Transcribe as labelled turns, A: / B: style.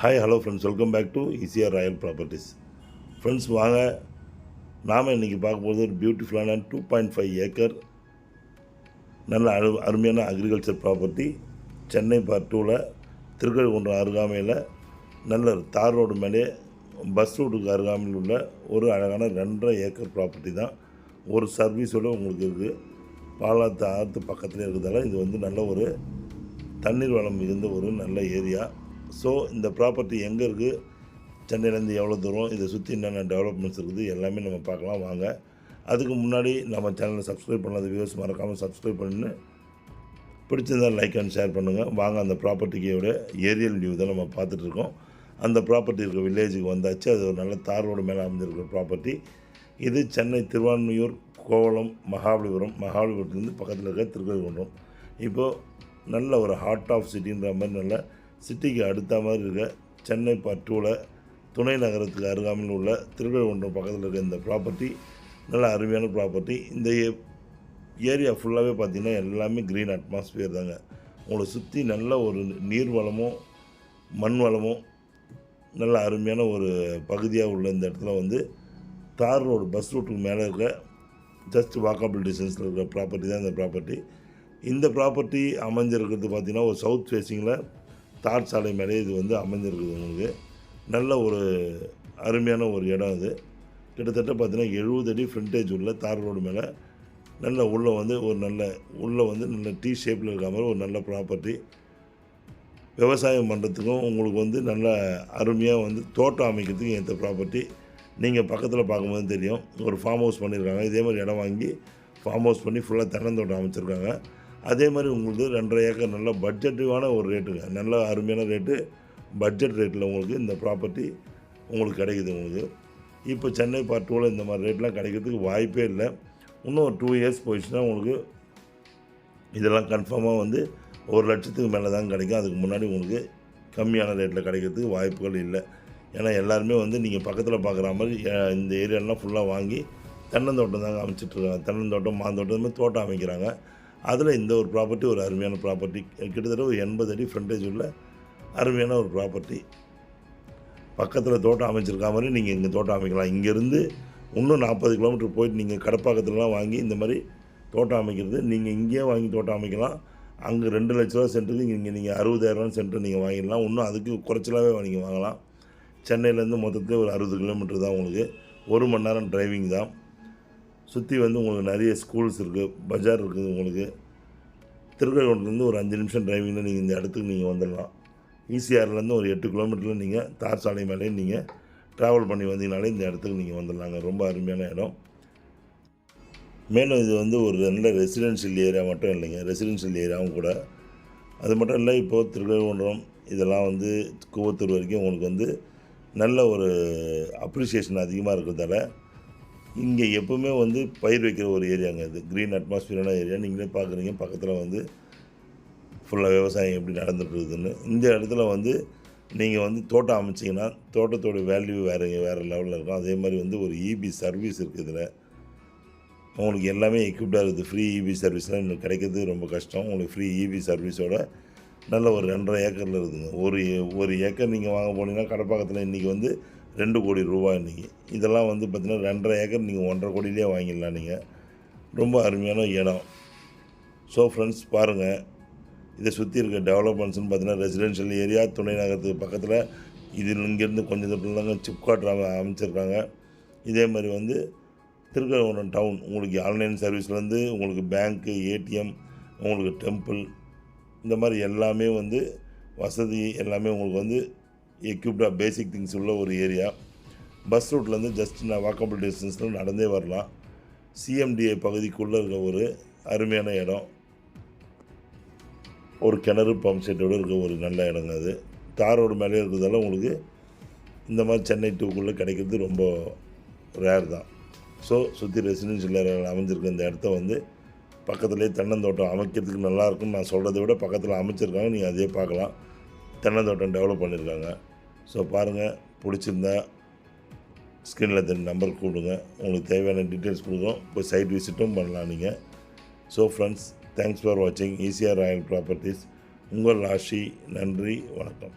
A: Hi hello friends, welcome back to ECR royal properties. Friends வாங்க, நாம் இன்றைக்கி பார்க்க போகிறது ஒரு பியூட்டிஃபுல்லான 2.5 ஏக்கர் நல்ல அருமையான அக்ரிகல்ச்சர் ப்ராப்பர்ட்டி. சென்னை பார்ட் 2ல் திருக்கழுக்குன்றம் அருகாமையில் நல்ல தார் ரோடு மேலே பஸ் ரூட்டுக்கு அருகாமையில் உள்ள ஒரு அழகான 2.5 ஏக்கர் ப்ராப்பர்ட்டி தான். ஒரு சர்வீஸோடு உங்களுக்கு இருக்குது. பாலாத்து ஆற்று பக்கத்தில் இருக்கிறதால இது வந்து நல்ல ஒரு தண்ணீர் வளம் மிகுந்த ஒரு நல்ல ஏரியா. ஸோ இந்த ப்ராப்பர்ட்டி எங்கே இருக்குது, சென்னையிலேருந்து எவ்வளோ தூரம், இதை சுற்றி என்னென்ன டெவலப்மெண்ட்ஸ் இருக்குது எல்லாமே நம்ம பார்க்கலாம் வாங்க. அதுக்கு முன்னாடி நம்ம சேனலை சப்ஸ்கிரைப் பண்ணாத வியூவர்ஸ் மறக்காமல் சப்ஸ்கிரைப் பண்ணி பிடிச்சிருந்தால் லைக் அண்ட் ஷேர் பண்ணுங்கள். வாங்க, அந்த ப்ராப்பர்ட்டிக்கோட ஏரியல் வியூ தான் நம்ம பார்த்துட்ருக்கோம். அந்த ப்ராப்பர்ட்டி இருக்க வில்லேஜுக்கு வந்தாச்சு. அது ஒரு நல்ல தார் ரோடு மேலே அமைஞ்சிருக்கிற ப்ராப்பர்ட்டி. இது சென்னை திருவான்மியூர் கோவளம் மகாபலிபுரத்துலேருந்து பக்கத்தில் இருக்க திருக்கழுக்குன்றம். இப்போது நல்ல ஒரு ஹார்ட் ஆஃப் சிட்டின்ற மாதிரி நல்ல சிட்டிக்கு அடுத்த மாதிரி இருக்க சென்னை பார்ட் 2ல் துணை நகரத்துக்கு அருகாமையில் உள்ள திருக்கழுக்குன்றம் பக்கத்தில் இருக்க இந்த ப்ராப்பர்ட்டி நல்ல அருமையான ப்ராப்பர்ட்டி. இந்த ஏரியா ஃபுல்லாகவே பார்த்திங்கன்னா எல்லாமே க்ரீன் அட்மாஸ்பியர் தாங்க. உங்களை சுற்றி நல்ல ஒரு நீர் வளமும் மண் வளமும் நல்ல அருமையான ஒரு பகுதியாக உள்ள இந்த இடத்துல வந்து தார் ரோடு பஸ் ரூட்டுக்கு மேலே இருக்க ஜஸ்ட் வாக்கபிள் டிஸ்டன்ஸில் இருக்கிற ப்ராப்பர்ட்டி தான் இந்த ப்ராப்பர்ட்டி. இந்த ப்ராப்பர்ட்டி அமைஞ்சிருக்கிறது பார்த்திங்கன்னா ஒரு சவுத் ஃபேஸிங்கில் தார் சாலை மேலே இது வந்து அமைஞ்சிருக்குது. உங்களுக்கு நல்ல ஒரு அருமையான ஒரு இடம். இது கிட்டத்தட்ட பார்த்திங்கன்னா 70 அடி ஃப்ரண்டேஜ் உள்ள தார் ரோடு மேலே நல்ல உள்ளே வந்து நல்ல டீ ஷேப்பில் இருக்க மாதிரி ஒரு நல்ல ப்ராப்பர்ட்டி. விவசாயம் பண்ணுறதுக்கும் உங்களுக்கு வந்து நல்ல அருமையாக வந்து தோட்டம் அமைக்கிறதுக்கும் ஏற்ற ப்ராப்பர்ட்டி. நீங்கள் பக்கத்தில் பார்க்கும்போது தெரியும், ஒரு ஃபார்ம் ஹவுஸ் பண்ணியிருக்காங்க. இதே மாதிரி இடம் வாங்கி ஃபார்ம் ஹவுஸ் பண்ணி ஃபுல்லாக தென்னந்தோட்டம் அமைச்சிருக்காங்க. அதே மாதிரி உங்களுக்கு 2.5 ஏக்கர் நல்ல பட்ஜெட்டிவான ஒரு ரேட்டுங்க, நல்ல அருமையான ரேட்டு, பட்ஜெட் ரேட்டில் உங்களுக்கு இந்த ப்ராப்பர்ட்டி உங்களுக்கு கிடைக்குது. உங்களுக்கு இப்போ சென்னை பார்ட் 2ல் இந்த மாதிரி ரேட்லாம் கிடைக்கிறதுக்கு வாய்ப்பே இல்லை. இன்னும் ஒரு 2 இயர்ஸ் போயிடுச்சுன்னா உங்களுக்கு இதெல்லாம் கன்ஃபார்மாக வந்து 1 லட்சத்துக்கு மேலே தான் கிடைக்கும். அதுக்கு முன்னாடி உங்களுக்கு கம்மியான ரேட்டில் கிடைக்கிறதுக்கு வாய்ப்புகள் இல்லை. ஏன்னா எல்லாருமே வந்து நீங்கள் பக்கத்தில் பார்க்குற மாதிரி இந்த ஏரியாலாம் ஃபுல்லாக வாங்கி தென்னந்தோட்டம் தாங்க அமைச்சிட்ருக்காங்க. தென்னந்தோட்டம், மாந்தோட்டம், மாதிரி தோட்டம் அமைக்கிறாங்க. அதில் இந்த ஒரு ப்ராப்பர்ட்டி ஒரு அருமையான ப்ராப்பர்ட்டி. கிட்டத்தட்ட ஒரு 80 அடி ஃப்ரண்டேஜ் உள்ள அருமையான ஒரு ப்ராப்பர்ட்டி. பக்கத்தில் தோட்டம் அமைச்சிருக்கா மாதிரி நீங்கள் இங்கே தோட்டம் அமைக்கலாம். இங்கேருந்து இன்னும் 40 கிலோமீட்டர் போயிட்டு நீங்கள் கடப்பாக்கத்துலலாம் வாங்கி இந்த மாதிரி தோட்டம் அமைக்கிறது, நீங்கள் இங்கேயே வாங்கி தோட்டம் அமைக்கலாம். அங்கே 2 லட்ச ரூபா சென்ட்டுக்கு இங்கே நீங்கள் 60,000 சென்ட்டு நீங்கள் வாங்கிடலாம். இன்னும் அதுக்கு குறைச்சலாகவே நீங்கள் வாங்கலாம். சென்னையிலேருந்து மொத்தத்தில் ஒரு 60 கிலோமீட்டர் தான். உங்களுக்கு 1 மணி நேரம் டிரைவிங் தான். சுற்றி வந்து உங்களுக்கு நிறைய ஸ்கூல்ஸ் இருக்குது, பஜார் இருக்குது. உங்களுக்கு திருக்கழுக்குன்றத்துலேருந்து ஒரு 5 நிமிஷம் டிரைவிங்கில் நீங்கள் இந்த இடத்துக்கு நீங்கள் வந்துடலாம். ஈசிஆர்லேருந்து ஒரு 8 கிலோமீட்டரில் நீங்கள் தார் சாலை மேலே நீங்கள் ட்ராவல் பண்ணி வந்தீங்கனாலே இந்த இடத்துக்கு நீங்கள் வந்துடலாங்க. ரொம்ப அருமையான இடம். மேலும் இது வந்து ஒரு நல்ல ரெசிடென்ஷியல் ஏரியா மட்டும் இல்லைங்க, ரெசிடென்ஷியல் ஏரியாவும் கூட. அது மட்டும் இல்லை, இப்போது திருக்கழுக்குன்றம் இதெல்லாம் வந்து கூவத்தூர் வரைக்கும் உங்களுக்கு வந்து நல்ல ஒரு அப்ரிஷியேஷன் அதிகமாக இருக்கிறதால இங்கே எப்போவுமே வந்து பயிர் வைக்கிற ஒரு ஏரியாங்க. இது க்ரீன் அட்மாஸ்பியரான ஏரியா. நீங்களே பார்க்குறீங்க, பக்கத்தில் வந்து ஃபுல்லாக விவசாயம் எப்படி நடந்துட்டுருக்குதுன்னு. இந்த இடத்துல வந்து நீங்கள் வந்து தோட்டம் அமைச்சிங்கன்னா தோட்டத்தோட வேல்யூ வேறு லெவலில் இருக்கும். அதே மாதிரி வந்து ஒரு இபி சர்வீஸ் இருக்குது. இதில் உங்களுக்கு எல்லாமே எக்யூப்டாக இருக்குது. ஃப்ரீ இபி சர்வீஸ்லாம் இன்னும் கிடைக்கிறது ரொம்ப கஷ்டம். உங்களுக்கு ஃப்ரீ இபி சர்வீஸோட நல்ல ஒரு 2.5 ஏக்கரில் இருக்குதுங்க. ஒரு ஏக்கர் நீங்கள் வாங்க போனீங்கன்னா கடப்பாக்கத்தில் இன்றைக்கி வந்து 2 கோடி ரூபா இன்றைக்கி. இதெல்லாம் வந்து பார்த்திங்கன்னா 2.5 ஏக்கர் நீங்கள் 1.5 கோடியிலே வாங்கிடலாம். நீங்கள் ரொம்ப அருமையான இடம். ஸோ ஃப்ரெண்ட்ஸ் பாருங்கள், இதை சுற்றி இருக்க டெவலப்மெண்ட்ஸ்னு பார்த்தீங்கன்னா ரெசிடென்ஷியல் ஏரியா, துணை நகரத்துக்கு பக்கத்தில் இது இங்கேருந்து கொஞ்சம் தூரத்துலங்க சிப்காட் அமைச்சிருக்காங்க. இதே மாதிரி வந்து திருக்கழுக்குன்றம் டவுன் உங்களுக்கு ஆன்லைன் சர்வீஸ்லேருந்து உங்களுக்கு பேங்க்கு, ஏடிஎம், உங்களுக்கு டெம்பிள், இந்த மாதிரி எல்லாமே வந்து வசதி எல்லாமே உங்களுக்கு வந்து எக்யூப்டாக பேசிக் திங்ஸ் உள்ள ஒரு ஏரியா. பஸ் ரூட்லேருந்து ஜஸ்ட் நான் வாக்கபிள் டிஸ்டன்ஸில் நடந்தே வரலாம். சிஎம்டிஐ பகுதிக்குள்ளே இருக்க ஒரு அருமையான இடம். ஒரு கிணறு, பம்ப் செட்டோடு இருக்க ஒரு நல்ல இடங்க. அது தார் ரோடு மேலே இருக்கிறதால உங்களுக்கு இந்த மாதிரி சென்னை 2க்குள்ளே கிடைக்கிறது ரொம்ப ரேர் தான். ஸோ சுற்றி ரெசிடென்ஷியல் ஏரியாவில் அமைஞ்சிருக்க இந்த இடத்த வந்து பக்கத்துலேயே தென்னந்தோட்டம் அமைக்கிறதுக்கு நல்லாயிருக்குன்னு நான் சொல்கிறத விட பக்கத்தில் அமைச்சிருக்காங்க. நீங்கள் அதே பார்க்கலாம். தென்னந்தோட்டம் டெவலப் பண்ணியிருக்காங்க. ஸோ பாருங்கள், பிடிச்சிருந்தா ஸ்க்ரீனில் தெரிஞ்ச நம்பர் கூப்பிடுங்க. உங்களுக்கு தேவையான டீட்டெயில்ஸ் கொடுக்குறோம். போய் சைட் விசிட்டும் பண்ணலாம் நீங்கள். ஸோ ஃப்ரெண்ட்ஸ், தேங்க்ஸ் ஃபார் வாட்சிங் ஈசிஆர் ராயல் ப்ராப்பர்ட்டிஸ். உங்கள் ராஷி. நன்றி, வணக்கம்.